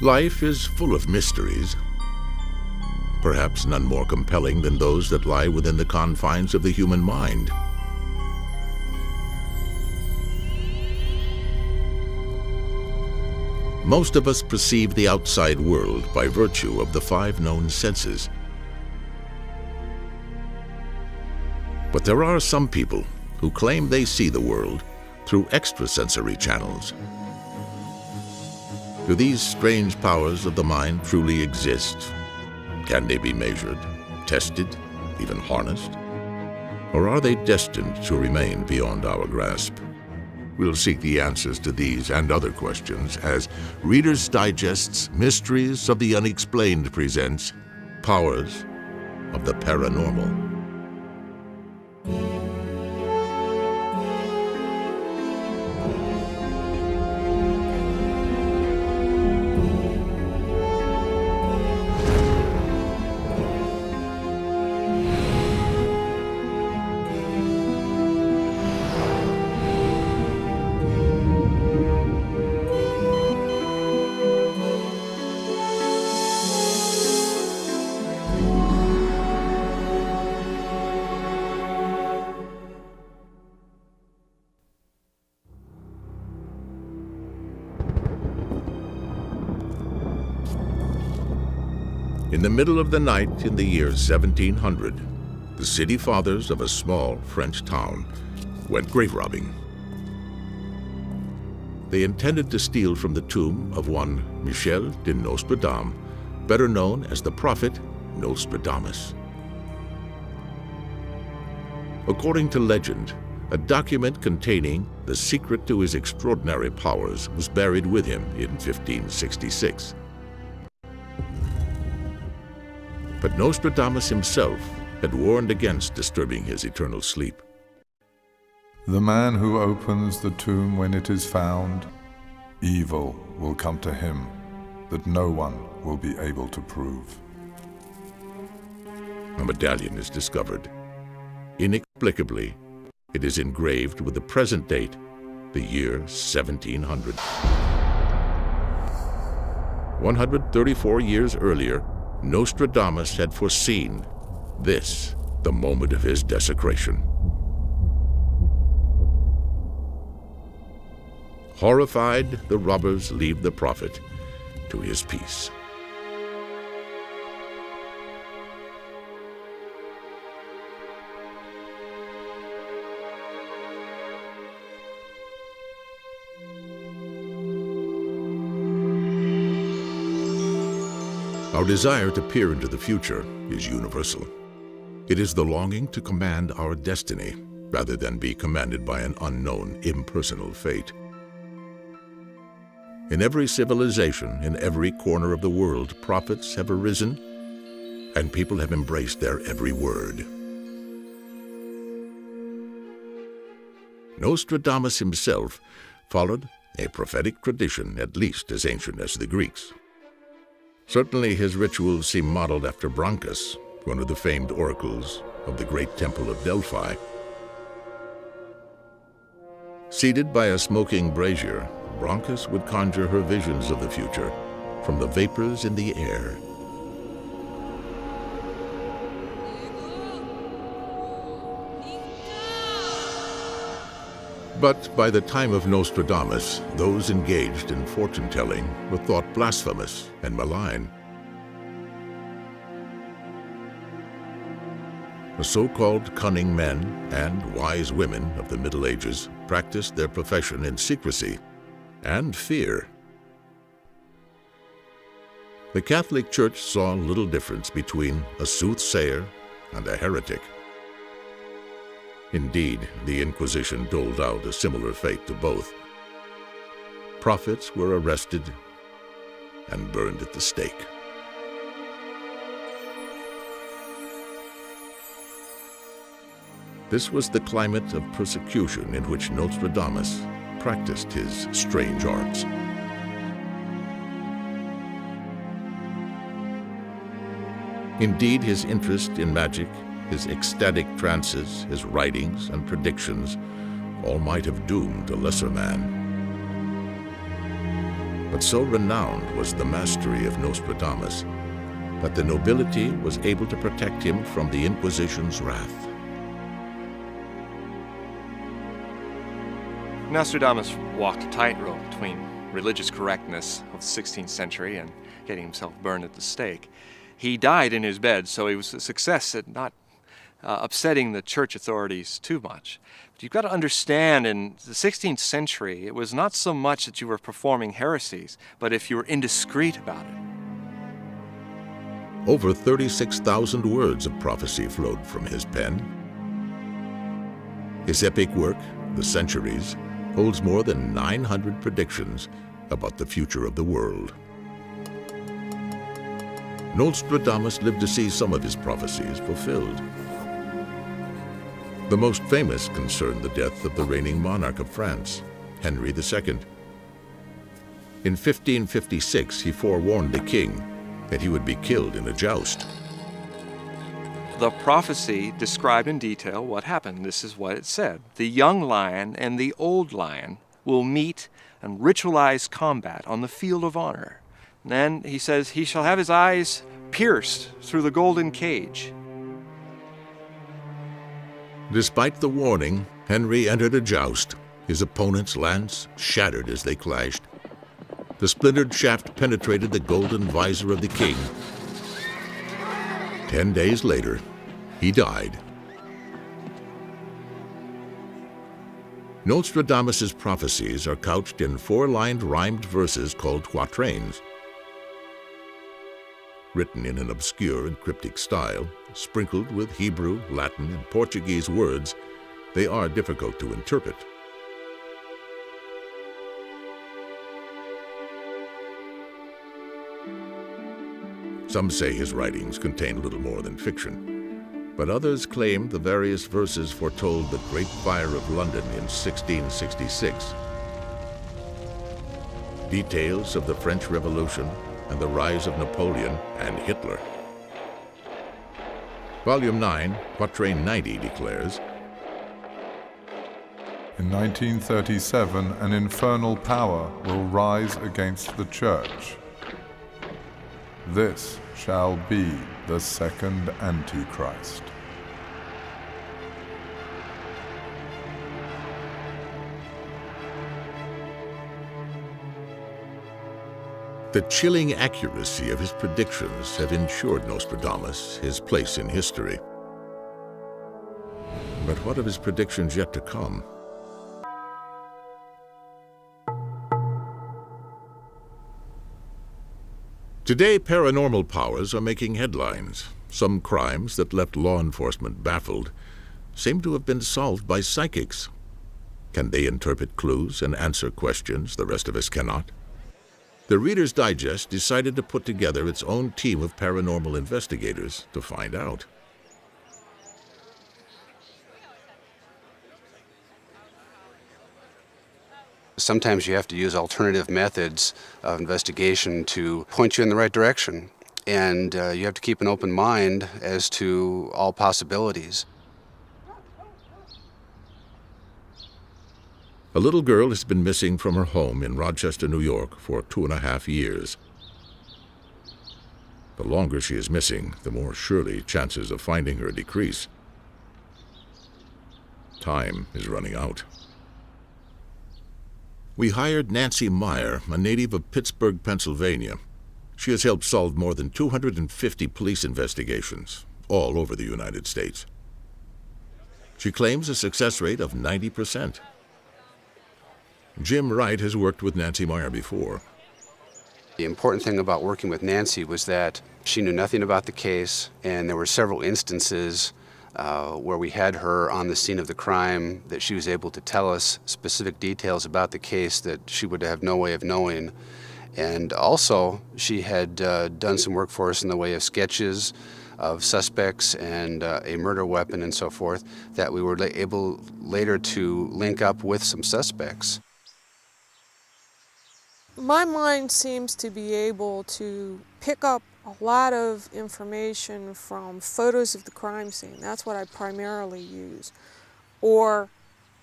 Life is full of mysteries, perhaps none more compelling than those that lie within the confines of the human mind. Most of us perceive the outside world by virtue of the 5 known senses. But there are some people who claim they see the world through extrasensory channels. Do these strange powers of the mind truly exist? Can they be measured, tested, even harnessed? Or are they destined to remain beyond our grasp? We'll seek the answers to these and other questions as Reader's Digest's Mysteries of the Unexplained presents Powers of the Paranormal. In the middle of the night in the year 1700, the city fathers of a small French town went grave robbing. They intended to steal from the tomb of one Michel de Nostradamus, better known as the prophet Nostradamus. According to legend, a document containing the secret to his extraordinary powers was buried with him in 1566. But Nostradamus himself had warned against disturbing his eternal sleep. The man who opens the tomb when it is found, evil will come to him that no one will be able to prove. A medallion is discovered. Inexplicably, it is engraved with the present date, the year 1700. 134 years earlier, Nostradamus had foreseen this, the moment of his desecration. Horrified, the robbers leave the prophet to his peace. Our desire to peer into the future is universal. It is the longing to command our destiny rather than be commanded by an unknown, impersonal fate. In every civilization, in every corner of the world, prophets have arisen and people have embraced their every word. Nostradamus himself followed a prophetic tradition at least as ancient as the Greeks. Certainly his rituals seem modeled after Branchus, one of the famed oracles of the great temple of Delphi. Seated by a smoking brazier, Branchus would conjure her visions of the future from the vapors in the air. But by the time of Nostradamus, those engaged in fortune-telling were thought blasphemous and malign. The so-called cunning men and wise women of the Middle Ages practiced their profession in secrecy and fear. The Catholic Church saw little difference between a soothsayer and a heretic. Indeed, the Inquisition doled out a similar fate to both. Prophets were arrested and burned at the stake. This was the climate of persecution in which Nostradamus practiced his strange arts. Indeed, his interest in magic, his ecstatic trances, his writings and predictions all might have doomed a lesser man. But so renowned was the mastery of Nostradamus that the nobility was able to protect him from the Inquisition's wrath. Nostradamus walked a tightrope between religious correctness of the 16th century and getting himself burned at the stake. He died in his bed, so he was a success at not upsetting the church authorities too much. But you've got to understand, in the 16th century, it was not so much that you were performing heresies, but if you were indiscreet about it. Over 36,000 words of prophecy flowed from his pen. His epic work, The Centuries, holds more than 900 predictions about the future of the world. Nostradamus lived to see some of his prophecies fulfilled. The most famous concerned the death of the reigning monarch of France, Henry II. In 1556, he forewarned the king that he would be killed in a joust. The prophecy described in detail what happened. This is what it said. The young lion and the old lion will meet and ritualize combat on the field of honor. And then he says, he shall have his eyes pierced through the golden cage. Despite the warning, Henry entered a joust. His opponent's lance shattered as they clashed. The splintered shaft penetrated the golden visor of the king. 10 days later, he died. Nostradamus's prophecies are couched in 4-lined rhymed verses called quatrains. Written in an obscure and cryptic style, sprinkled with Hebrew, Latin, and Portuguese words, they are difficult to interpret. Some say his writings contain little more than fiction, but others claim the various verses foretold the Great Fire of London in 1666, details of the French Revolution and the rise of Napoleon and Hitler. Volume 9, Quatrain 90 declares, In 1937, an infernal power will rise against the church. This shall be the second Antichrist. The chilling accuracy of his predictions have ensured Nostradamus his place in history. But what of his predictions yet to come? Today, paranormal powers are making headlines. Some crimes that left law enforcement baffled seem to have been solved by psychics. Can they interpret clues and answer questions the rest of us cannot? The Reader's Digest decided to put together its own team of paranormal investigators to find out. Sometimes you have to use alternative methods of investigation to point you in the right direction, and you have to keep an open mind as to all possibilities. A little girl has been missing from her home in Rochester, New York for 2.5 years. The longer she is missing, the more surely chances of finding her decrease. Time is running out. We hired Nancy Meyer, a native of Pittsburgh, Pennsylvania. She has helped solve more than 250 police investigations, all over the United States. She claims a success rate of 90%. Jim Wright has worked with Nancy Meyer before. The important thing about working with Nancy was that she knew nothing about the case, and there were several instances where we had her on the scene of the crime that she was able to tell us specific details about the case that she would have no way of knowing. And also, she had done some work for us in the way of sketches of suspects and a murder weapon and so forth that we were able later to link up with some suspects. My mind seems to be able to pick up a lot of information from photos of the crime scene. That's what I primarily use. Or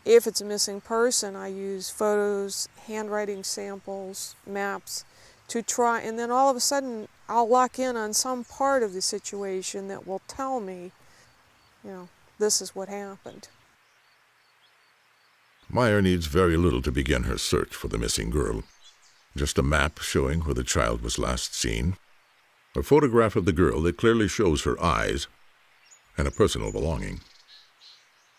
If it's a missing person, I use photos, handwriting samples, maps to try, and then all of a sudden I'll lock in on some part of the situation that will tell me, this is what happened. Meyer needs very little to begin her search for the missing girl. Just a map showing where the child was last seen, a photograph of the girl that clearly shows her eyes, and a personal belonging.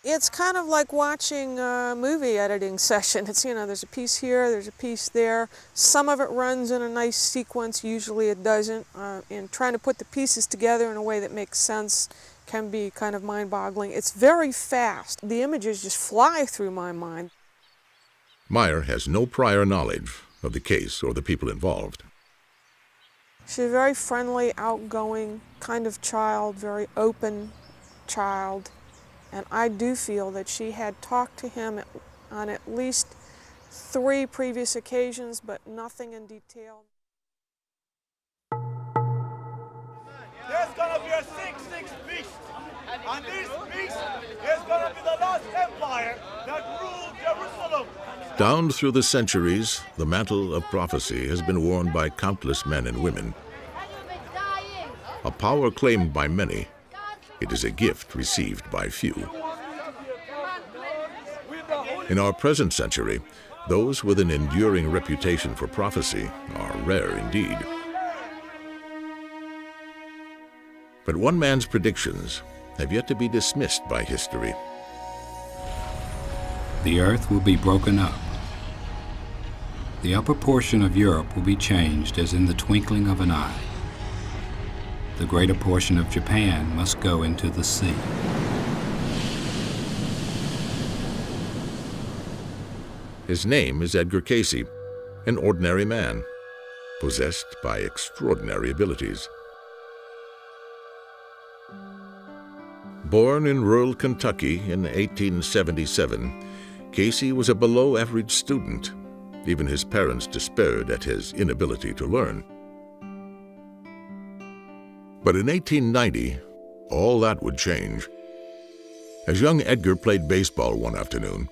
It's kind of like watching a movie editing session. It's, there's a piece here, there's a piece there. Some of it runs in a nice sequence, usually it doesn't. And trying to put the pieces together in a way that makes sense can be kind of mind-boggling. It's very fast. The images just fly through my mind. Meyer has no prior knowledge of the case or the people involved. She's a very friendly, outgoing kind of child, very open child. And I do feel that she had talked to him on at least 3 previous occasions, but nothing in detail. There's gonna be a 6-6 beast, and this beast is gonna be the last empire that ruled Jerusalem. Down through the centuries, the mantle of prophecy has been worn by countless men and women. A power claimed by many, it is a gift received by few. In our present century, those with an enduring reputation for prophecy are rare indeed. But one man's predictions have yet to be dismissed by history. The earth will be broken up. The upper portion of Europe will be changed as in the twinkling of an eye. The greater portion of Japan must go into the sea. His name is Edgar Cayce, an ordinary man, possessed by extraordinary abilities. Born in rural Kentucky in 1877, Cayce was a below-average student. Even his parents despaired at his inability to learn. But in 1890, all that would change. As young Edgar played baseball one afternoon,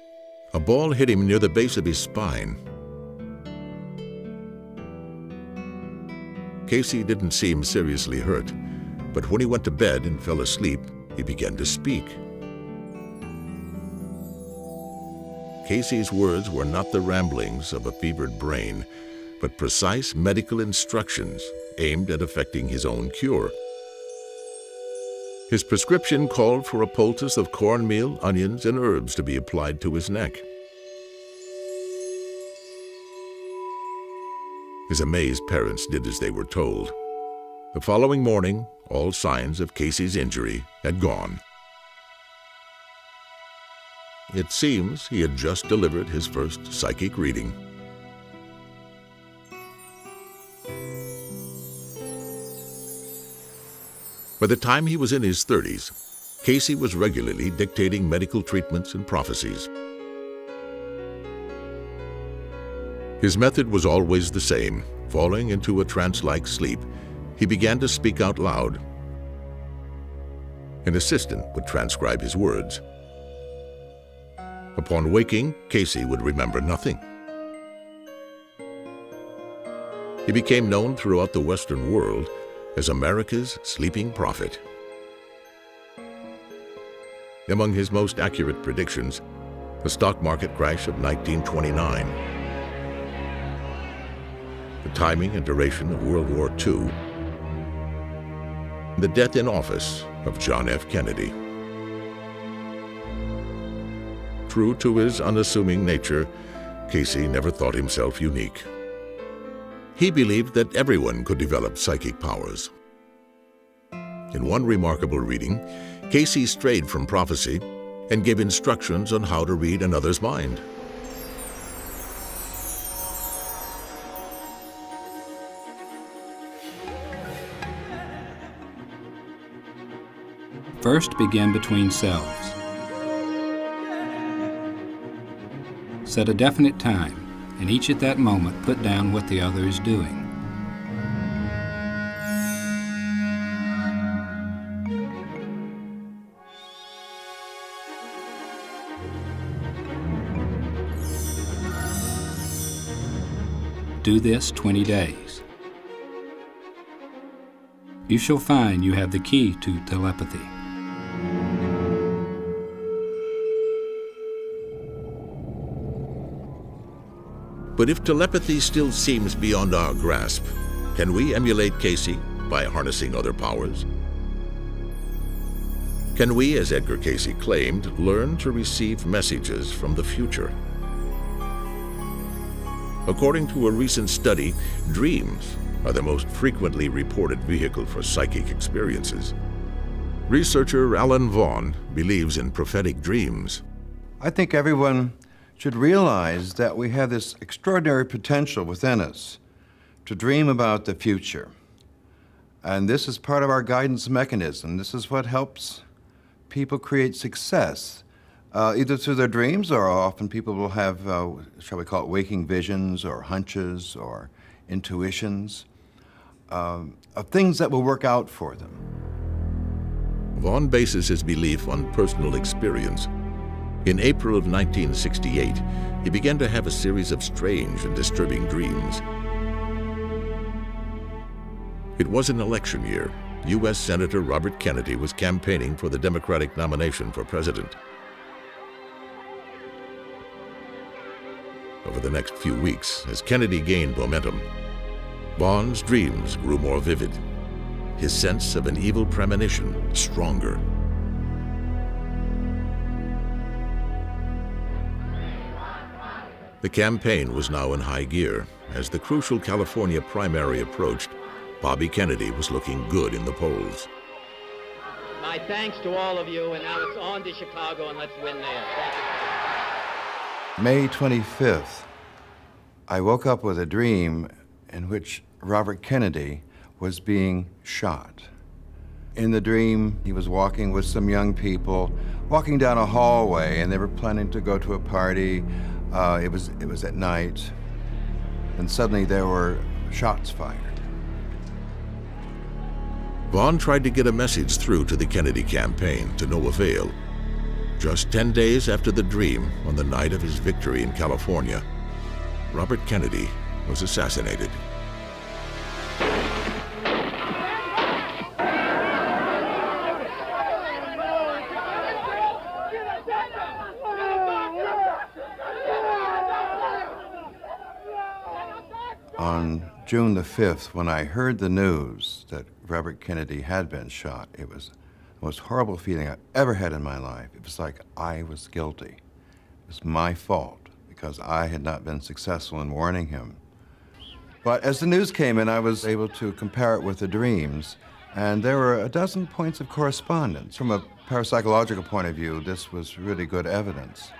a ball hit him near the base of his spine. Cayce didn't seem seriously hurt, but when he went to bed and fell asleep, he began to speak. Cayce's words were not the ramblings of a fevered brain, but precise medical instructions aimed at effecting his own cure. His prescription called for a poultice of cornmeal, onions, and herbs to be applied to his neck. His amazed parents did as they were told. The following morning, all signs of Cayce's injury had gone. It seems he had just delivered his first psychic reading. By the time he was in his 30s, Cayce was regularly dictating medical treatments and prophecies. His method was always the same. Falling into a trance-like sleep, he began to speak out loud. An assistant would transcribe his words. Upon waking, Cayce would remember nothing. He became known throughout the Western world as America's sleeping prophet. Among his most accurate predictions, the stock market crash of 1929, the timing and duration of World War II, the death in office of John F. Kennedy. True to his unassuming nature, Cayce never thought himself unique. He believed that everyone could develop psychic powers. In one remarkable reading, Cayce strayed from prophecy and gave instructions on how to read another's mind. First, begin between selves. Set a definite time, and each at that moment put down what the other is doing. Do this 20 days. You shall find you have the key to telepathy. But if telepathy still seems beyond our grasp, can we emulate Casey by harnessing other powers? Can we, as Edgar Casey claimed, learn to receive messages from the future? According to a recent study, dreams are the most frequently reported vehicle for psychic experiences. Researcher Alan Vaughn believes in prophetic dreams. I think everyone should realize that we have this extraordinary potential within us to dream about the future. And this is part of our guidance mechanism. This is what helps people create success, either through their dreams, or often people will have, shall we call it, waking visions or hunches or intuitions of things that will work out for them. Vaughn bases his belief on personal experience. In April of 1968, he began to have a series of strange and disturbing dreams. It was an election year. U.S. Senator Robert Kennedy was campaigning for the Democratic nomination for president. Over the next few weeks, as Kennedy gained momentum, Vaughn's dreams grew more vivid, his sense of an evil premonition stronger. The campaign was now in high gear. As the crucial California primary approached, Bobby Kennedy was looking good in the polls. My thanks to all of you, and now it's on to Chicago, and let's win there. Thank you. May 25th, I woke up with a dream in which Robert Kennedy was being shot. In the dream, he was walking with some young people, walking down a hallway, and they were planning to go to a party. It was at night, and suddenly there were shots fired. Vaughn tried to get a message through to the Kennedy campaign, to no avail. Just 10 days after the dream, on the night of his victory in California, Robert Kennedy was assassinated. On June the 5th, when I heard the news that Robert Kennedy had been shot, it was the most horrible feeling I've ever had in my life. It was like I was guilty. It was my fault because I had not been successful in warning him. But as the news came in, I was able to compare it with the dreams, and there were a dozen points of correspondence. From a parapsychological point of view, this was really good evidence.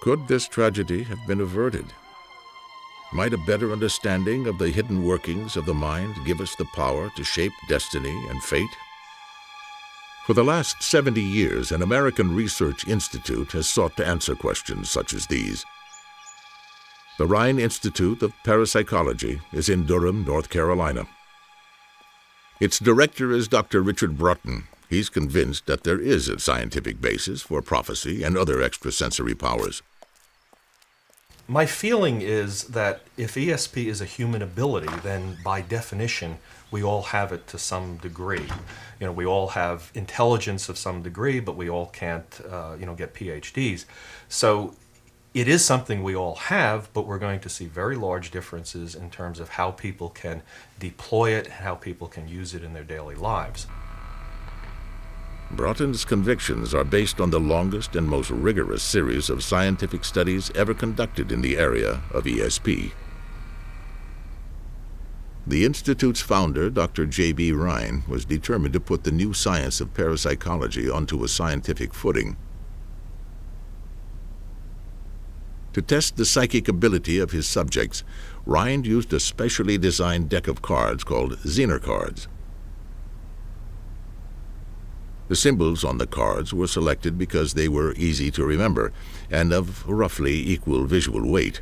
Could this tragedy have been averted? Might a better understanding of the hidden workings of the mind give us the power to shape destiny and fate? For the last 70 years, an American research institute has sought to answer questions such as these. The Rhine Institute of Parapsychology is in Durham, North Carolina. Its director is Dr. Richard Broughton. He's convinced that there is a scientific basis for prophecy and other extrasensory powers. My feeling is that if ESP is a human ability, then by definition, we all have it to some degree. You know, we all have intelligence of some degree, but we all can't, get PhDs. So it is something we all have, but we're going to see very large differences in terms of how people can deploy it, how people can use it in their daily lives. Broughton's convictions are based on the longest and most rigorous series of scientific studies ever conducted in the area of ESP. The Institute's founder, Dr. J.B. Rhine, was determined to put the new science of parapsychology onto a scientific footing. To test the psychic ability of his subjects, Rhine used a specially designed deck of cards called Zener cards. The symbols on the cards were selected because they were easy to remember and of roughly equal visual weight.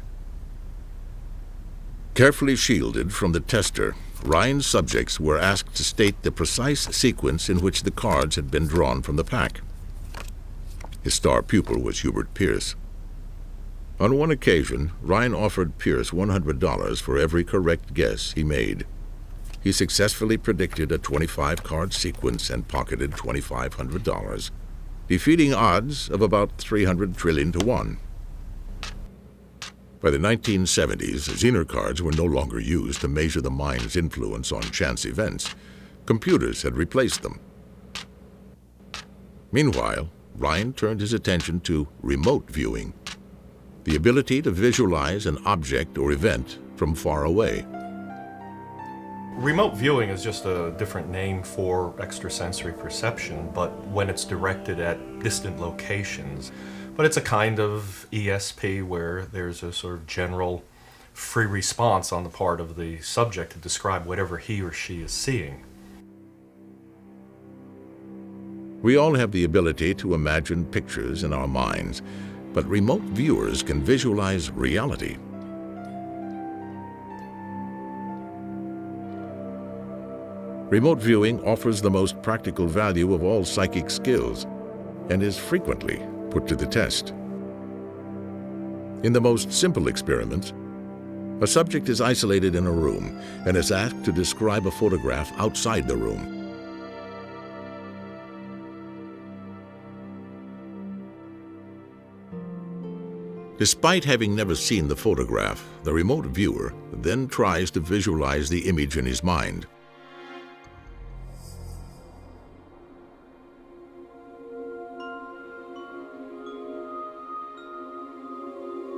Carefully shielded from the tester, Rhine's subjects were asked to state the precise sequence in which the cards had been drawn from the pack. His star pupil was Hubert Pierce. On one occasion, Ryan offered Pierce $100 for every correct guess he made. He successfully predicted a 25-card sequence and pocketed $2,500, defeating odds of about 300 trillion to 1. By the 1970s, Zener cards were no longer used to measure the mind's influence on chance events. Computers had replaced them. Meanwhile, Ryan turned his attention to remote viewing, the ability to visualize an object or event from far away. Remote viewing is just a different name for extrasensory perception, but when it's directed at distant locations. But it's a kind of ESP where there's a sort of general free response on the part of the subject to describe whatever he or she is seeing. We all have the ability to imagine pictures in our minds, but remote viewers can visualize reality. Remote viewing offers the most practical value of all psychic skills and is frequently put to the test. In the most simple experiments, a subject is isolated in a room and is asked to describe a photograph outside the room. Despite having never seen the photograph, the remote viewer then tries to visualize the image in his mind.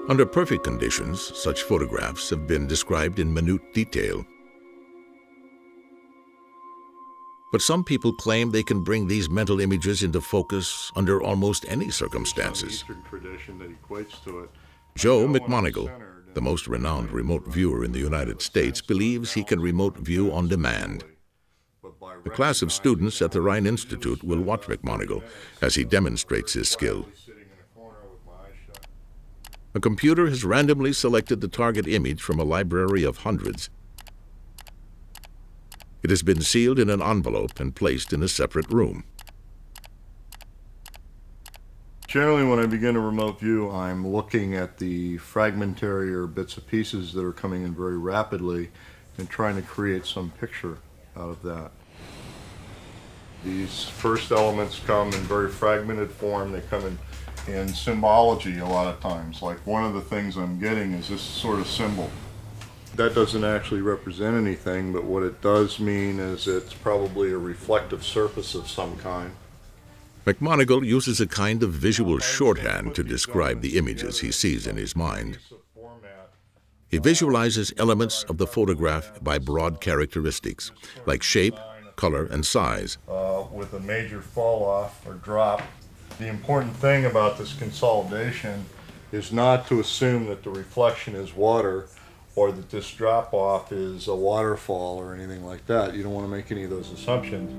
Under perfect conditions, such photographs have been described in minute detail. But some people claim they can bring these mental images into focus under almost any circumstances. Joe McMonigle, the most renowned remote viewer in the United States, believes he can remote view on demand. The class of students at the Rhine Institute will watch McMonigle as he demonstrates his skill. A computer has randomly selected the target image from a library of hundreds. It has been sealed in an envelope and placed in a separate room. Generally, when I begin a remote view, I'm looking at the fragmentary or bits and pieces that are coming in very rapidly and trying to create some picture out of that. These first elements come in very fragmented form. They come in symbology a lot of times. Like one of the things I'm getting is this sort of symbol. That doesn't actually represent anything, but what it does mean is it's probably a reflective surface of some kind. McMonigle uses a kind of visual shorthand to describe the images he sees in his mind. He visualizes elements of the photograph by broad characteristics, like shape, color, and size. With a major fall off or drop. The important thing about this consolidation is not to assume that the reflection is water or that this drop off is a waterfall or anything like that. You don't want to make any of those assumptions.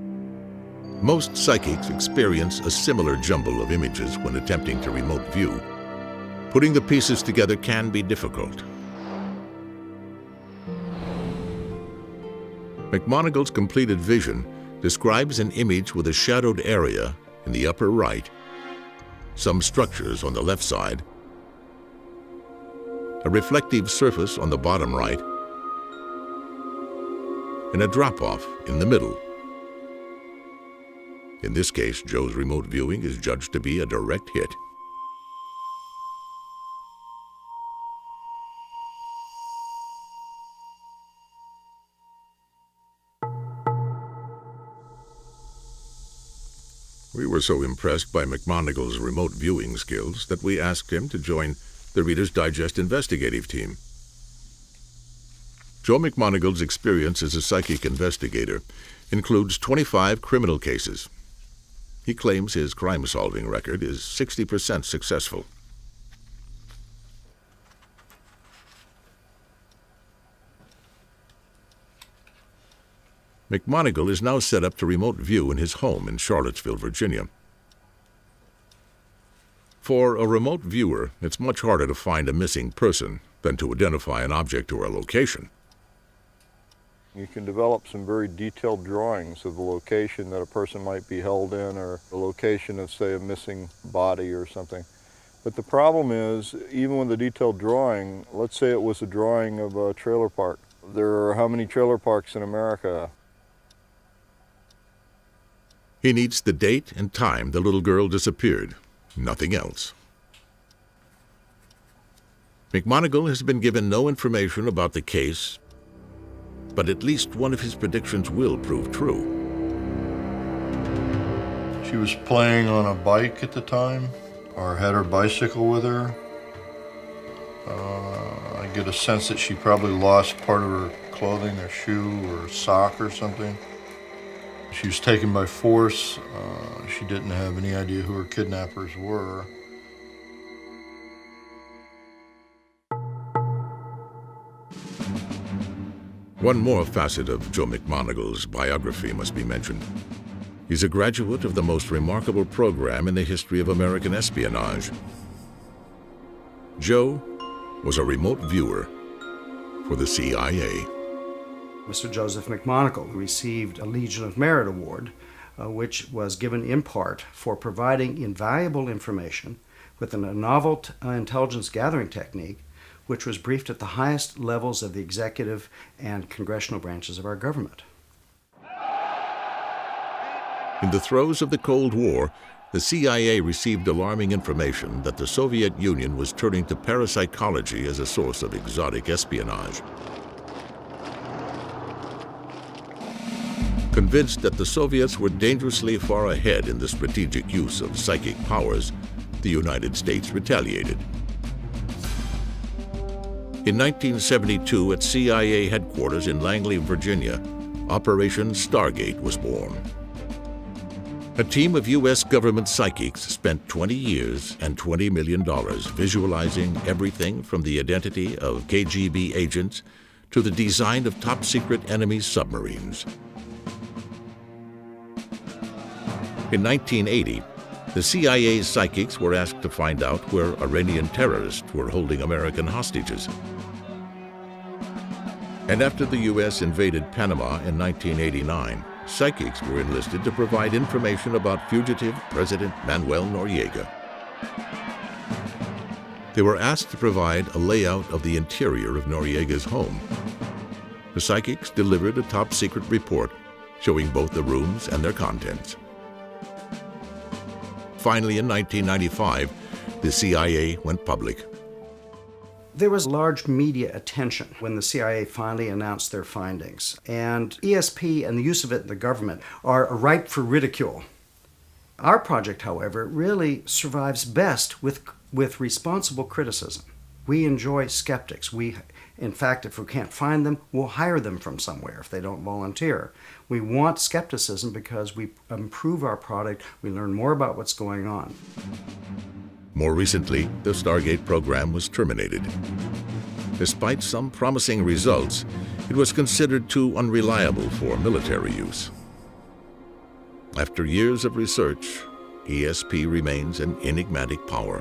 Most psychics experience a similar jumble of images when attempting to remote view. Putting the pieces together can be difficult. McMonigle's completed vision describes an image with a shadowed area in the upper right, some structures on the left side, a reflective surface on the bottom right, and a drop-off in the middle. In this case, Joe's remote viewing is judged to be a direct hit. We were so impressed by McMonigle's remote viewing skills that we asked him to join the Reader's Digest investigative team. Joe McMonigle's experience as a psychic investigator includes 25 criminal cases. He claims his crime-solving record is 60% successful. McMonigle is now set up to remote view in his home in Charlottesville, Virginia. For a remote viewer, it's much harder to find a missing person than to identify an object or a location. You can develop some very detailed drawings of the location that a person might be held in or the location of, say, a missing body or something. But the problem is, even with a detailed drawing, let's say it was a drawing of a trailer park. There are how many trailer parks in America? He needs the date and time the little girl disappeared, nothing else. McMoneagle has been given no information about the case, but at least one of his predictions will prove true. She was playing on a bike at the time, or had her bicycle with her. I get a sense that she probably lost part of her clothing, a shoe or a sock or something. She was taken by force. She didn't have any idea who her kidnappers were. One more facet of Joe McMoneagle's biography must be mentioned. He's a graduate of the most remarkable program in the history of American espionage. Joe was a remote viewer for the CIA. Mr. Joseph McMoneagle received a Legion of Merit Award, which was given in part for providing invaluable information with a novel intelligence gathering technique, which was briefed at the highest levels of the executive and congressional branches of our government. In the throes of the Cold War, the CIA received alarming information that the Soviet Union was turning to parapsychology as a source of exotic espionage. Convinced that the Soviets were dangerously far ahead in the strategic use of psychic powers, the United States retaliated. In 1972, at CIA headquarters in Langley, Virginia, Operation Stargate was born. A team of U.S. government psychics spent 20 years and $20 million visualizing everything from the identity of KGB agents to the design of top-secret enemy submarines. In 1980, the CIA's psychics were asked to find out where Iranian terrorists were holding American hostages. And after the U.S. invaded Panama in 1989, psychics were enlisted to provide information about fugitive President Manuel Noriega. They were asked to provide a layout of the interior of Noriega's home. The psychics delivered a top-secret report showing both the rooms and their contents. Finally, in 1995, the CIA went public. There was large media attention when the CIA finally announced their findings, and ESP and the use of it in the government are ripe for ridicule. Our project, however, really survives best with responsible criticism. We enjoy skeptics. In fact, if we can't find them, we'll hire them from somewhere if they don't volunteer. We want skepticism because we improve our product, we learn more about what's going on. More recently, the Stargate program was terminated. Despite some promising results, it was considered too unreliable for military use. After years of research, ESP remains an enigmatic power.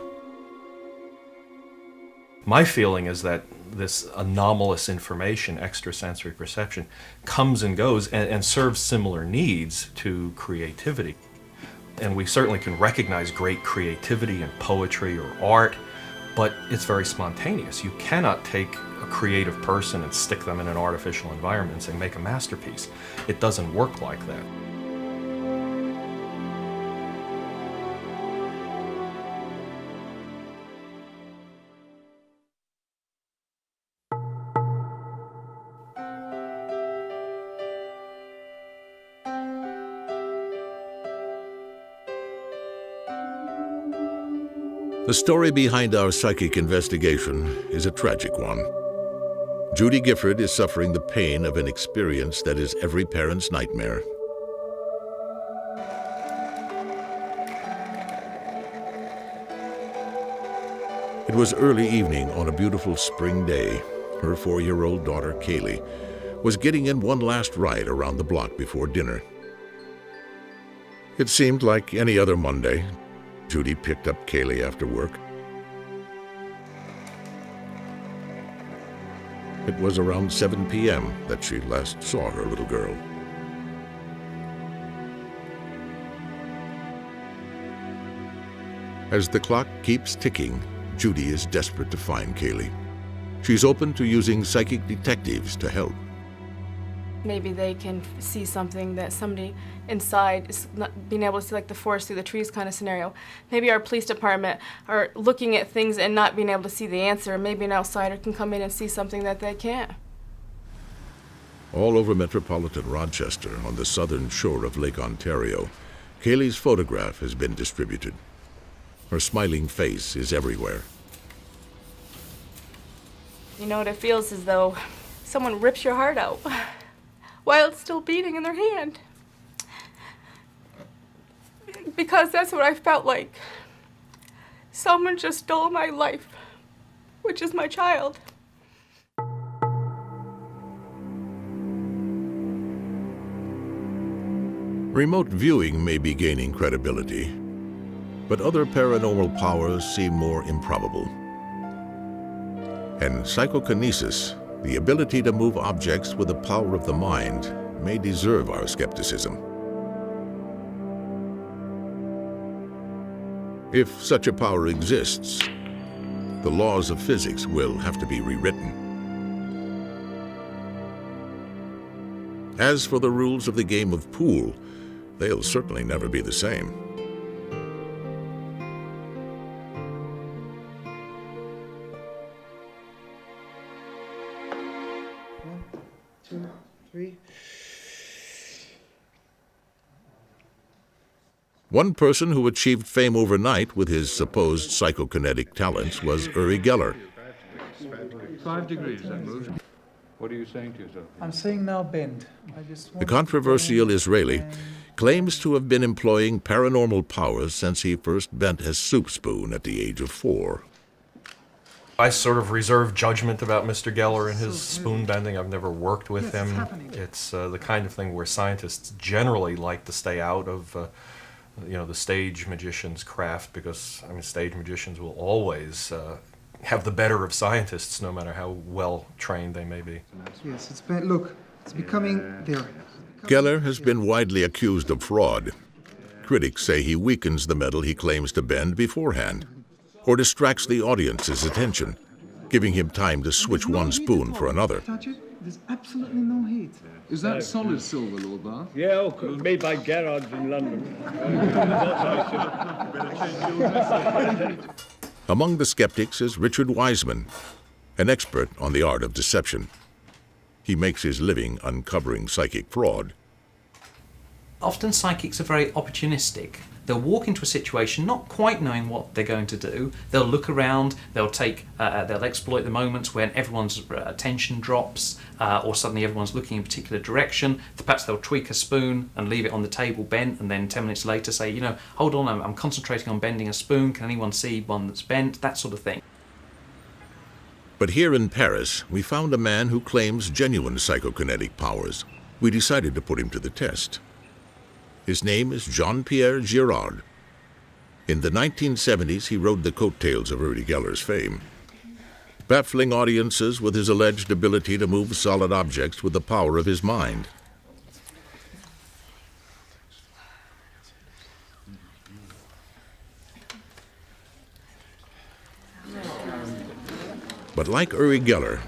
My feeling is that this anomalous information, extrasensory perception, comes and goes and serves similar needs to creativity. And we certainly can recognize great creativity in poetry or art, but it's very spontaneous. You cannot take a creative person and stick them in an artificial environment and say, make a masterpiece. It doesn't work like that. The story behind our psychic investigation is a tragic one. Judy Gifford is suffering the pain of an experience that is every parent's nightmare. It was early evening on a beautiful spring day. Her 4-year-old daughter, Kaylee, was getting in one last ride around the block before dinner. It seemed like any other Monday. Judy picked up Kaylee after work. It was around 7 p.m. that she last saw her little girl. As the clock keeps ticking, Judy is desperate to find Kaylee. She's open to using psychic detectives to help. Maybe they can see something that somebody inside is not being able to see, like the forest through the trees kind of scenario. Maybe our police department are looking at things and not being able to see the answer. Maybe an outsider can come in and see something that they can't. All over metropolitan Rochester, on the southern shore of Lake Ontario, Kaylee's photograph has been distributed. Her smiling face is everywhere. You know what it feels as though someone rips your heart out while it's still beating in their hand. Because that's what I felt like. Someone just stole my life, which is my child. Remote viewing may be gaining credibility, but other paranormal powers seem more improbable. And psychokinesis, the ability to move objects with the power of the mind, may deserve our skepticism. If such a power exists, the laws of physics will have to be rewritten. As for the rules of the game of pool, they'll certainly never be the same. 1, 2, 3. One person who achieved fame overnight with his supposed psychokinetic talents was Uri Geller. 5 degrees, that moves. What are you saying to yourself? I'm saying now bend. The controversial Israeli claims to have been employing paranormal powers since he first bent his soup spoon at the age of 4. I sort of reserve judgment about Mr. Geller and his spoon bending. I've never worked with him. It's the kind of thing where scientists generally like to stay out of the stage magician's craft, because stage magicians will always have the better of scientists, no matter how well trained they may be. Yes, it's becoming there. Geller has been widely accused of fraud. Critics say he weakens the metal he claims to bend beforehand, or distracts the audience's attention, giving him time to switch one spoon for another. Touch it. There's absolutely no heat. Is that solid silver, Lord Bath? Yeah, made by Garrard's in London. Among the skeptics is Richard Wiseman, an expert on the art of deception. He makes his living uncovering psychic fraud. Often psychics are very opportunistic. They'll walk into a situation not quite knowing what they're going to do. They'll look around, they'll exploit the moments when everyone's attention drops, or suddenly everyone's looking in a particular direction. Perhaps they'll tweak a spoon and leave it on the table bent, and then 10 minutes later say, hold on, I'm concentrating on bending a spoon, can anyone see one that's bent? That sort of thing. But here in Paris, we found a man who claims genuine psychokinetic powers. We decided to put him to the test. His name is Jean-Pierre Girard. In the 1970s, he rode the coattails of Uri Geller's fame, baffling audiences with his alleged ability to move solid objects with the power of his mind. But like Uri Geller,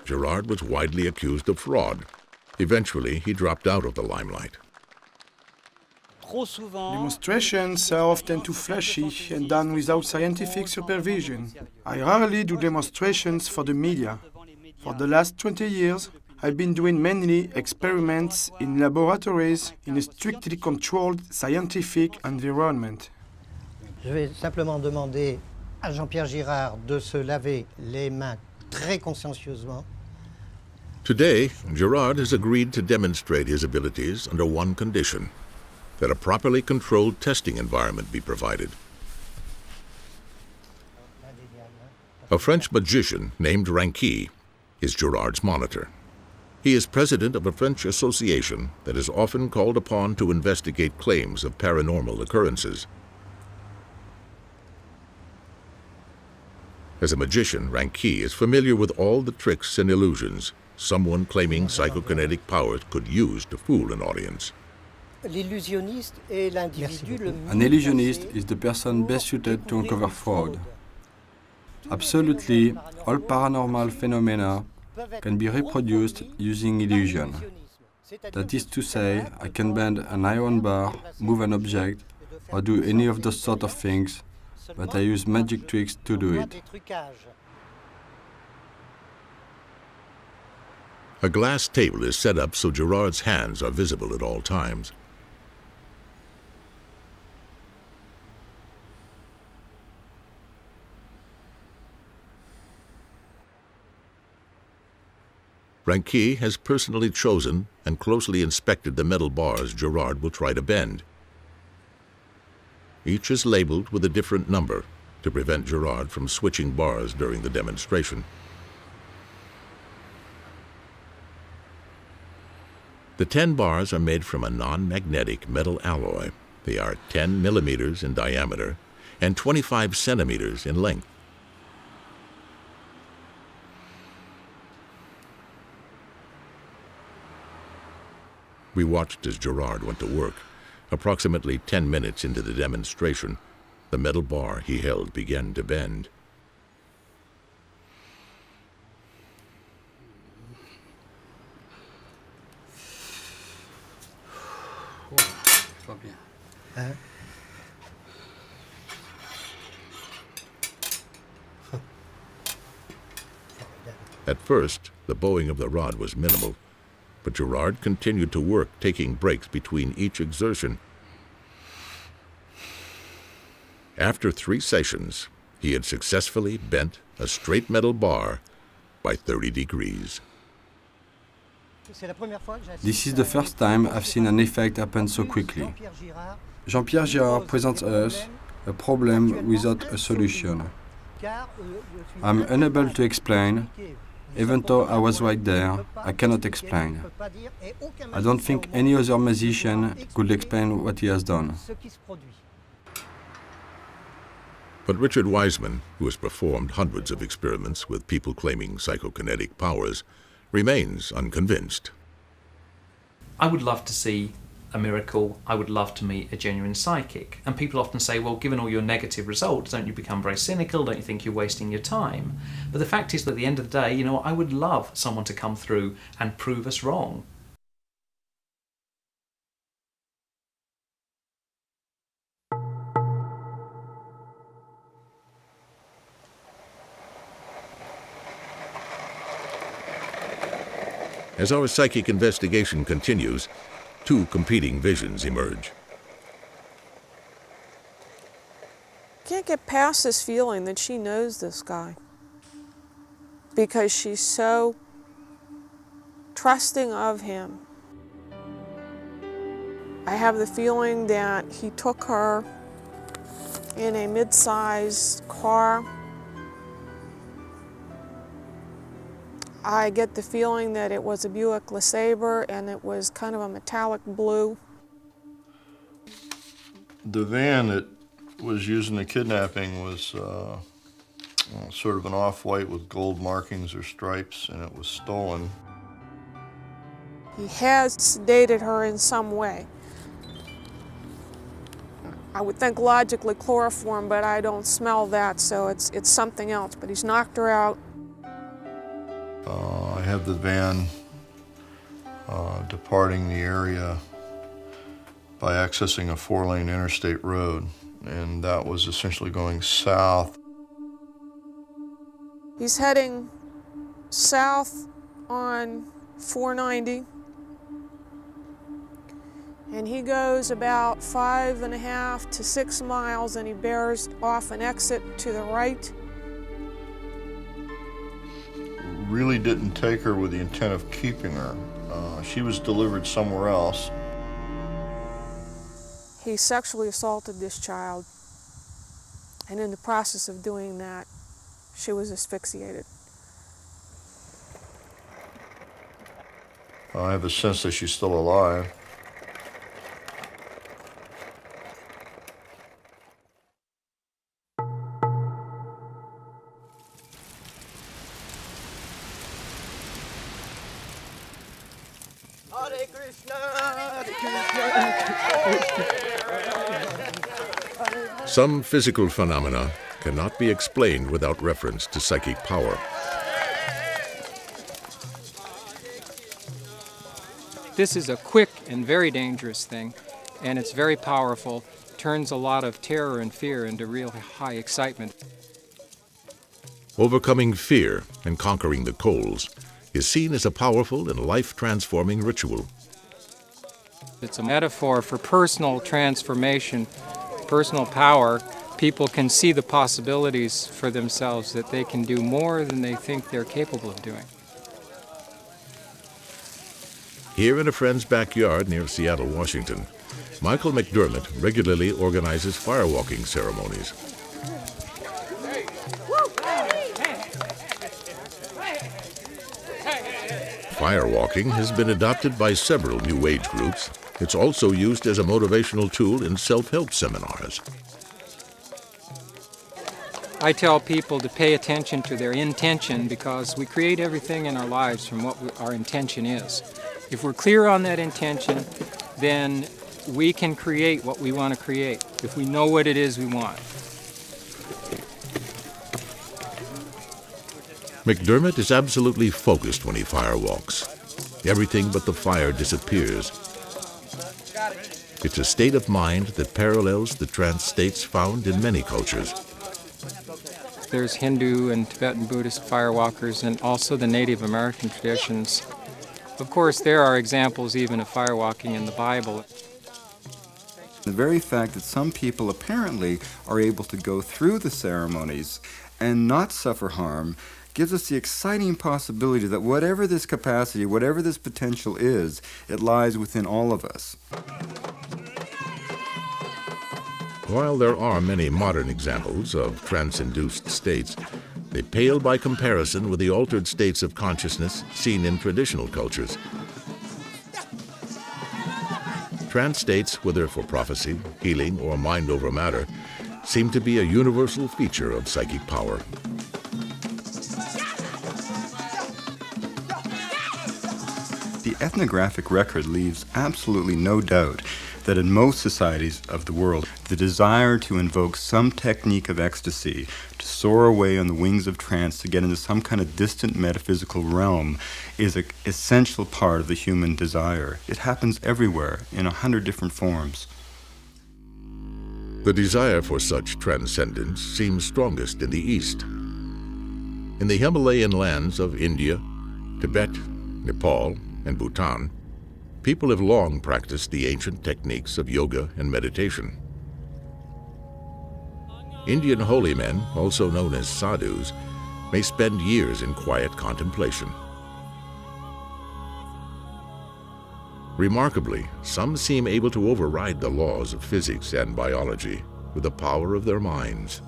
Girard was widely accused of fraud. Eventually, he dropped out of the limelight. Demonstrations are often too flashy and done without scientific supervision. I rarely do demonstrations for the media. For the last 20 years, I've been doing mainly experiments in laboratories in a strictly controlled scientific environment. Je vais simplement demander à Jean-Pierre Girard de se laver les mains très consciencieusement. Today, Girard has agreed to demonstrate his abilities under one condition: that a properly controlled testing environment be provided. A French magician named Ranqui is Girard's monitor. He is president of a French association that is often called upon to investigate claims of paranormal occurrences. As a magician, Ranqui is familiar with all the tricks and illusions someone claiming psychokinetic powers could use to fool an audience. An illusionist is the person best suited to uncover fraud. Absolutely, all paranormal phenomena can be reproduced using illusion. That is to say, I can bend an iron bar, move an object, or do any of those sort of things, but I use magic tricks to do it. A glass table is set up so Gerard's hands are visible at all times. Ranqui has personally chosen and closely inspected the metal bars Gerard will try to bend. Each is labeled with a different number to prevent Gerard from switching bars during the demonstration. The 10 bars are made from a non-magnetic metal alloy. They are 10 millimeters in diameter and 25 centimeters in length. We watched as Gerard went to work. Approximately 10 minutes into the demonstration, the metal bar he held began to bend. At first, the bowing of the rod was minimal, but Gerard continued to work, taking breaks between each exertion. After 3 sessions, he had successfully bent a straight metal bar by 30 degrees. This is the first time I've seen an effect happen so quickly. Jean-Pierre Girard presents us a problem without a solution. I'm unable to explain. Even though I was right there, I cannot explain. I don't think any other musician could explain what he has done. But Richard Wiseman, who has performed hundreds of experiments with people claiming psychokinetic powers, remains unconvinced. I would love to see a miracle. I would love to meet a genuine psychic. And people often say, well, given all your negative results, don't you become very cynical? Don't you think you're wasting your time? But the fact is that at the end of the day, I would love someone to come through and prove us wrong. As our psychic investigation continues, 2 competing visions emerge. Can't get past this feeling that she knows this guy because she's so trusting of him. I have the feeling that he took her in a mid-sized car. I get the feeling that it was a Buick LeSabre and it was kind of a metallic blue. The van that was used in the kidnapping was sort of an off-white with gold markings or stripes, and it was stolen. He has sedated her in some way. I would think logically chloroform, but I don't smell that, so it's something else. But he's knocked her out. I have the van departing the area by accessing a 4-lane interstate road, and that was essentially going south. He's heading south on 490, and he goes about 5.5 to 6 miles, and he bears off an exit to the right. Really didn't take her with the intent of keeping her. She was delivered somewhere else. He sexually assaulted this child, and in the process of doing that, she was asphyxiated. I have a sense that she's still alive. Some physical phenomena cannot be explained without reference to psychic power. This is a quick and very dangerous thing, and it's very powerful, turns a lot of terror and fear into real high excitement. Overcoming fear and conquering the colds is seen as a powerful and life-transforming ritual. It's a metaphor for personal transformation, personal power. People can see the possibilities for themselves, that they can do more than they think they're capable of doing. Here in a friend's backyard near Seattle, Washington, Michael McDermott regularly organizes firewalking ceremonies. Firewalking has been adopted by several New Age groups. It's also used as a motivational tool in self-help seminars. I tell people to pay attention to their intention, because we create everything in our lives from what our intention is. If we're clear on that intention, then we can create what we want to create, if we know what it is we want. McDermott is absolutely focused when he firewalks. Everything but the fire disappears. It's a state of mind that parallels the trance states found in many cultures. There's Hindu and Tibetan Buddhist firewalkers, and also the Native American traditions. Of course, there are examples even of firewalking in the Bible. The very fact that some people apparently are able to go through the ceremonies and not suffer harm gives us the exciting possibility that whatever this capacity, whatever this potential is, it lies within all of us. While there are many modern examples of trance-induced states, they pale by comparison with the altered states of consciousness seen in traditional cultures. Trance states, whether for prophecy, healing, or mind over matter, seem to be a universal feature of psychic power. The ethnographic record leaves absolutely no doubt that in most societies of the world, the desire to invoke some technique of ecstasy, to soar away on the wings of trance, to get into some kind of distant metaphysical realm, is an essential part of the human desire. It happens everywhere, in 100 different forms. The desire for such transcendence seems strongest in the East. In the Himalayan lands of India, Tibet, Nepal, and Bhutan, people have long practiced the ancient techniques of yoga and meditation. Indian holy men, also known as sadhus, may spend years in quiet contemplation. Remarkably, some seem able to override the laws of physics and biology with the power of their minds.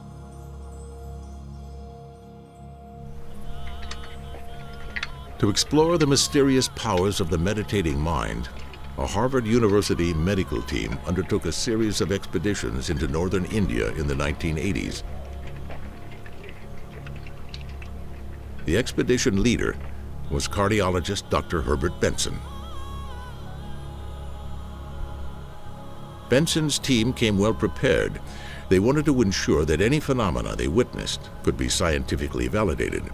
To explore the mysterious powers of the meditating mind, a Harvard University medical team undertook a series of expeditions into northern India in the 1980s. The expedition leader was cardiologist Dr. Herbert Benson. Benson's team came well prepared. They wanted to ensure that any phenomena they witnessed could be scientifically validated.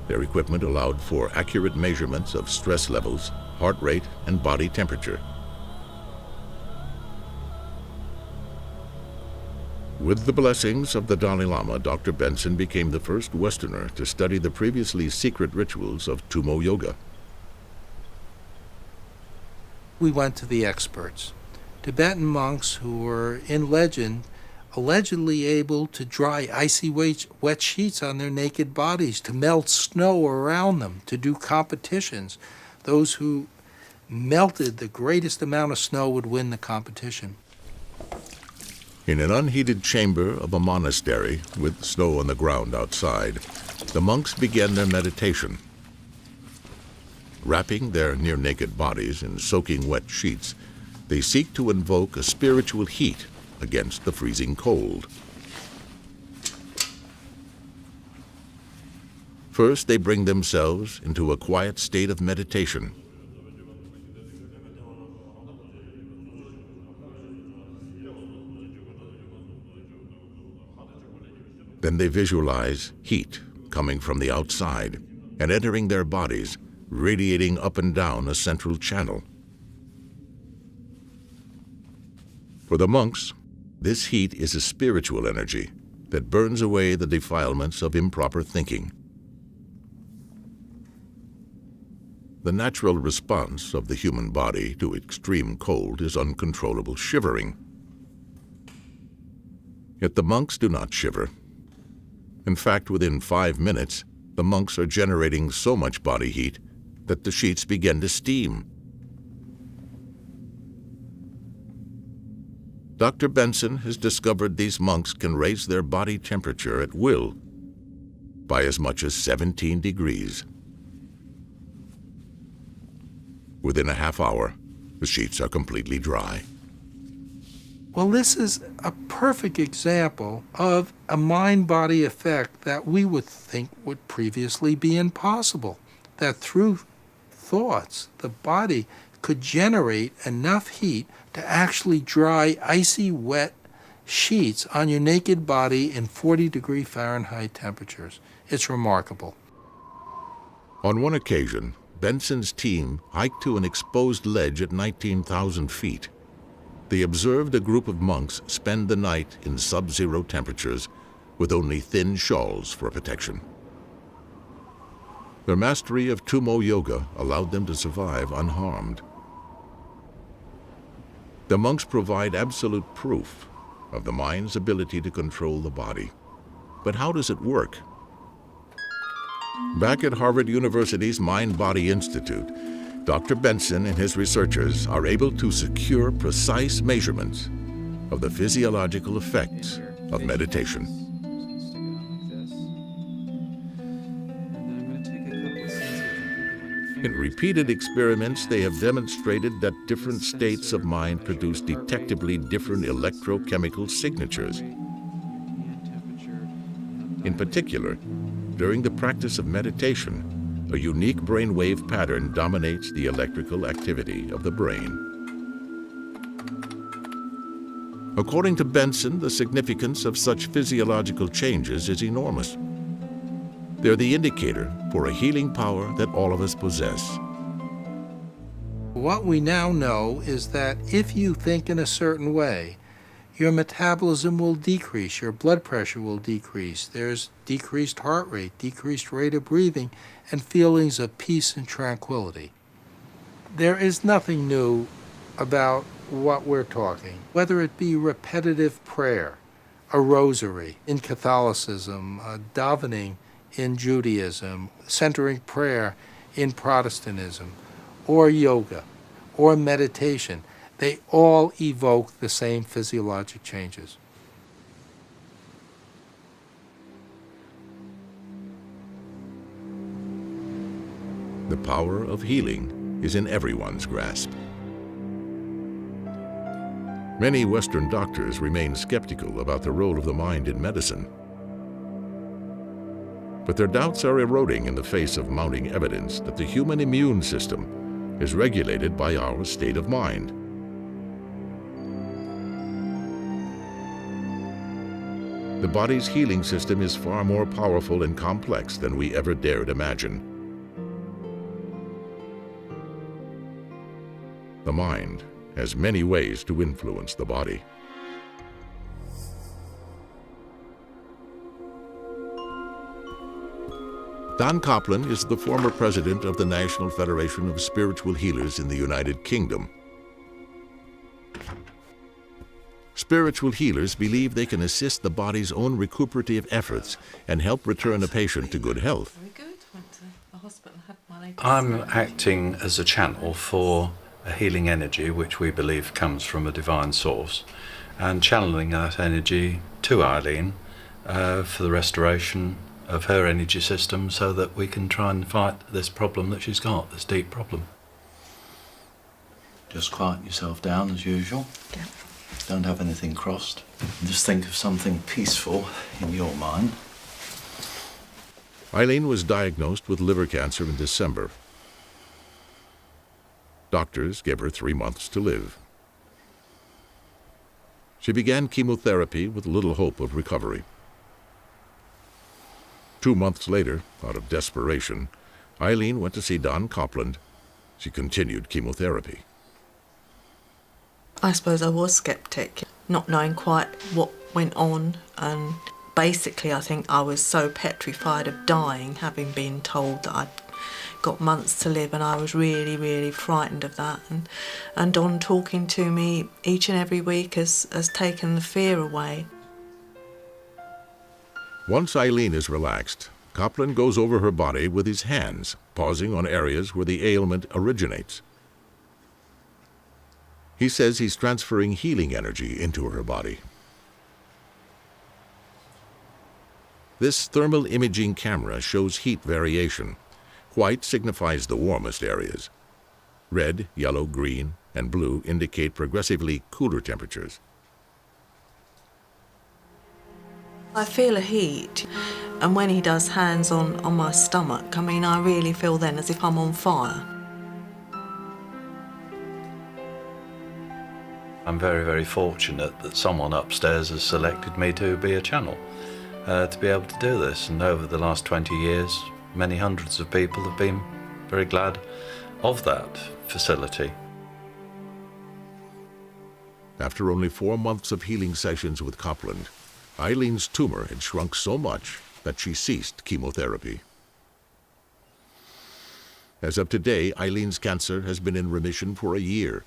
Their equipment allowed for accurate measurements of stress levels, heart rate, and body temperature. With the blessings of the Dalai Lama, Dr. Benson became the first Westerner to study the previously secret rituals of Tummo Yoga. We went to the experts, Tibetan monks who were, in legend, allegedly able to dry icy wet sheets on their naked bodies, to melt snow around them, to do competitions. Those who melted the greatest amount of snow would win the competition. In an unheated chamber of a monastery with snow on the ground outside, the monks began their meditation. Wrapping their near-naked bodies in soaking wet sheets, they seek to invoke a spiritual heat against the freezing cold. First, they bring themselves into a quiet state of meditation. Then they visualize heat coming from the outside and entering their bodies, radiating up and down a central channel. For the monks, this heat is a spiritual energy that burns away the defilements of improper thinking. The natural response of the human body to extreme cold is uncontrollable shivering. Yet the monks do not shiver. In fact, within 5 minutes, the monks are generating so much body heat that the sheets begin to steam. Dr. Benson has discovered these monks can raise their body temperature at will by as much as 17 degrees. Within a half hour, the sheets are completely dry. Well, this is a perfect example of a mind-body effect that we would think would previously be impossible. That through thoughts, the body could generate enough heat to actually dry icy wet sheets on your naked body in 40-degree Fahrenheit temperatures. It's remarkable. On one occasion, Benson's team hiked to an exposed ledge at 19,000 feet. They observed a group of monks spend the night in sub-zero temperatures with only thin shawls for protection. Their mastery of Tummo Yoga allowed them to survive unharmed. The monks provide absolute proof of the mind's ability to control the body. But how does it work? Back at Harvard University's Mind-Body Institute, Dr. Benson and his researchers are able to secure precise measurements of the physiological effects of meditation. In repeated experiments, they have demonstrated that different states of mind produce detectably different electrochemical signatures. In particular, during the practice of meditation, a unique brainwave pattern dominates the electrical activity of the brain. According to Benson, the significance of such physiological changes is enormous. They're the indicator for a healing power that all of us possess. What we now know is that if you think in a certain way, your metabolism will decrease, your blood pressure will decrease, there's decreased heart rate, decreased rate of breathing, and feelings of peace and tranquility. There is nothing new about what we're talking, whether it be repetitive prayer, a rosary in Catholicism, davening in Judaism, centering prayer in Protestantism, or yoga, or meditation. They all evoke the same physiologic changes. The power of healing is in everyone's grasp. Many Western doctors remain skeptical about the role of the mind in medicine. But their doubts are eroding in the face of mounting evidence that the human immune system is regulated by our state of mind. The body's healing system is far more powerful and complex than we ever dared imagine. The mind has many ways to influence the body. Don Copland is the former president of the National Federation of Spiritual Healers in the United Kingdom. Spiritual healers believe they can assist the body's own recuperative efforts and help return a patient to good health. I'm acting as a channel for a healing energy which we believe comes from a divine source, and channeling that energy to Eileen for the restoration of her energy system so that we can try and fight this problem that she's got, this deep problem. Just quiet yourself down as usual. Yeah. Don't have anything crossed. Just think of something peaceful in your mind. Eileen was diagnosed with liver cancer in December. Doctors gave her 3 months to live. She began chemotherapy with little hope of recovery. 2 months later, out of desperation, Eileen went to see Don Copland. She continued chemotherapy. I suppose I was sceptic, not knowing quite what went on, and basically I think I was so petrified of dying, having been told that I'd got months to live, and I was really, really frightened of that. And Don talking to me each and every week has taken the fear away. Once Eileen is relaxed, Copland goes over her body with his hands, pausing on areas where the ailment originates. He says he's transferring healing energy into her body. This thermal imaging camera shows heat variation. White signifies the warmest areas. Red, yellow, green, and blue indicate progressively cooler temperatures. I feel a heat, and when he does hands on my stomach, I mean, I really feel then as if I'm on fire. I'm very, very fortunate that someone upstairs has selected me to be a channel, to be able to do this. And over the last 20 years, many hundreds of people have been very glad of that facility. After only 4 months of healing sessions with Copland, Eileen's tumor had shrunk so much that she ceased chemotherapy. As of today, Eileen's cancer has been in remission for a year.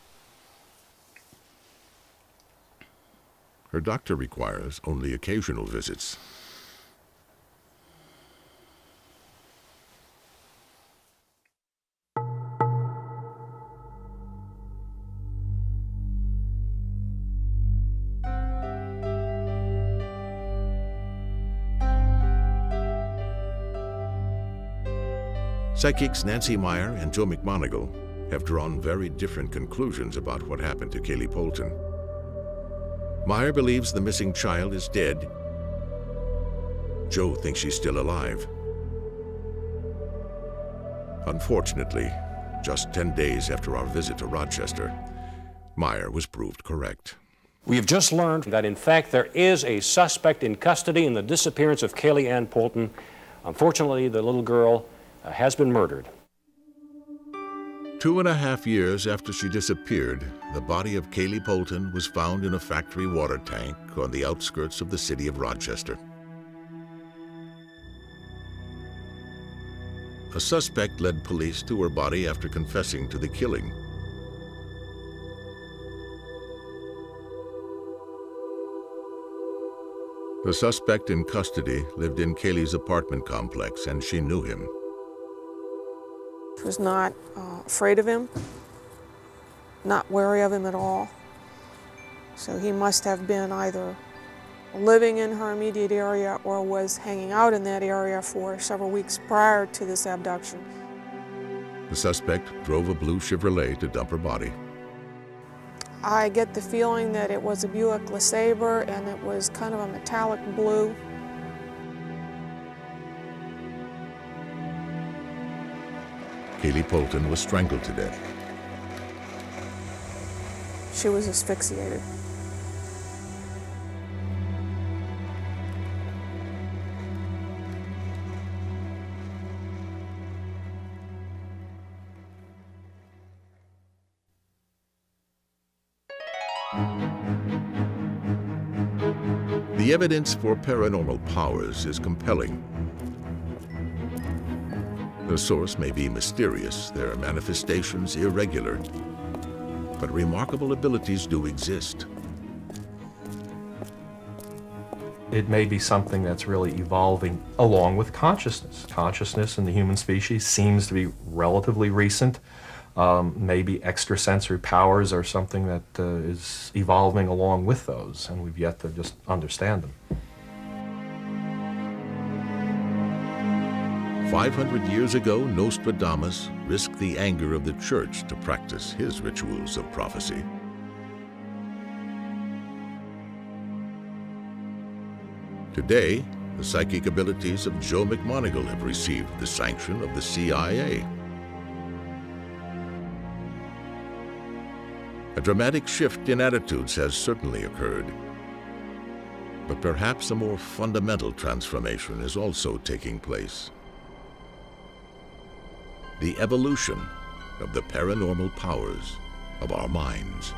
Her doctor requires only occasional visits. Psychics Nancy Meyer and Joe McMonigal have drawn very different conclusions about what happened to Kaylee Polton. Meyer believes the missing child is dead. Joe thinks she's still alive. Unfortunately, just 10 days after our visit to Rochester, Meyer was proved correct. We have just learned that, in fact, there is a suspect in custody in the disappearance of Kaylee Ann Polton. Unfortunately, the little girl has been murdered. 2.5 years after she disappeared, the body of Kaylee Polton was found in a factory water tank on the outskirts of the city of Rochester. A suspect led police to her body after confessing to the killing. The suspect in custody lived in Kaylee's apartment complex, and she knew him. She was not afraid of him, not wary of him at all. So he must have been either living in her immediate area or was hanging out in that area for several weeks prior to this abduction. The suspect drove a blue Chevrolet to dump her body. I get the feeling that it was a Buick LeSabre, and it was kind of a metallic blue. Kaylee Polton was strangled to death. She was asphyxiated. The evidence for paranormal powers is compelling. The source may be mysterious, their manifestations irregular, but remarkable abilities do exist. It may be something that's really evolving along with consciousness. Consciousness in the human species seems to be relatively recent. Maybe extrasensory powers are something that is evolving along with those, and we've yet to just understand them. 500 years ago, Nostradamus risked the anger of the church to practice his rituals of prophecy. Today, the psychic abilities of Joe McMonigal have received the sanction of the CIA. A dramatic shift in attitudes has certainly occurred. But perhaps a more fundamental transformation is also taking place. The evolution of the paranormal powers of our minds.